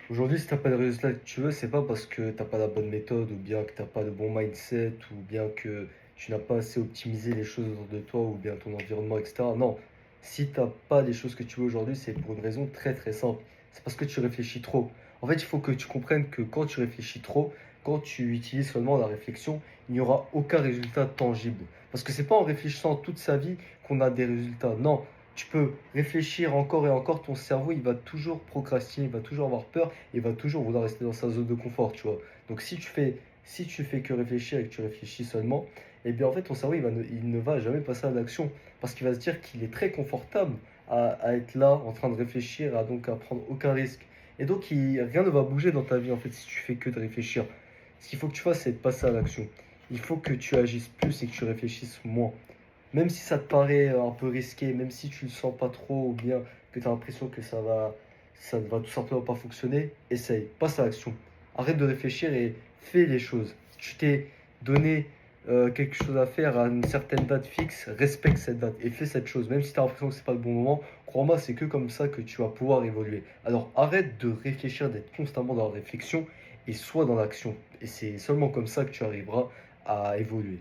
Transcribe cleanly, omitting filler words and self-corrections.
Aujourd'hui, si tu as pas le résultat que tu veux, c'est pas parce que tu as pas la bonne méthode ou bien que tu as pas le bon mindset ou bien que tu n'as pas assez optimisé les choses autour de toi ou bien ton environnement, etc. Non, si tu as pas les choses que tu veux aujourd'hui, c'est pour une raison très très simple. C'est parce que tu réfléchis trop. En fait, il faut que tu comprennes que quand tu réfléchis trop, quand tu utilises seulement la réflexion, il n'y aura aucun résultat tangible. Parce que c'est pas en réfléchissant toute sa vie qu'on a des résultats. Non, tu peux réfléchir encore et encore, ton cerveau, il va toujours procrastiner, il va toujours avoir peur, il va toujours vouloir rester dans sa zone de confort, tu vois. Donc si tu fais que réfléchir et que tu réfléchis seulement, eh bien en fait ton cerveau, il ne va jamais passer à l'action parce qu'il va se dire qu'il est très confortable à être là en train de réfléchir, donc à prendre aucun risque. Et donc rien ne va bouger dans ta vie en fait si tu fais que de réfléchir. Ce qu'il faut que tu fasses, c'est de passer à l'action. Il faut que tu agisses plus et que tu réfléchisses moins. Même si ça te paraît un peu risqué, même si tu le sens pas trop ou bien que tu as l'impression que ça ne va tout simplement pas fonctionner, essaye, passe à l'action. Arrête de réfléchir et fais les choses. Si tu t'es donné quelque chose à faire à une certaine date fixe, respecte cette date et fais cette chose. Même si tu as l'impression que c'est pas le bon moment, crois-moi, c'est que comme ça que tu vas pouvoir évoluer. Alors arrête de réfléchir, d'être constamment dans la réflexion et sois dans l'action. Et c'est seulement comme ça que tu arriveras à évoluer.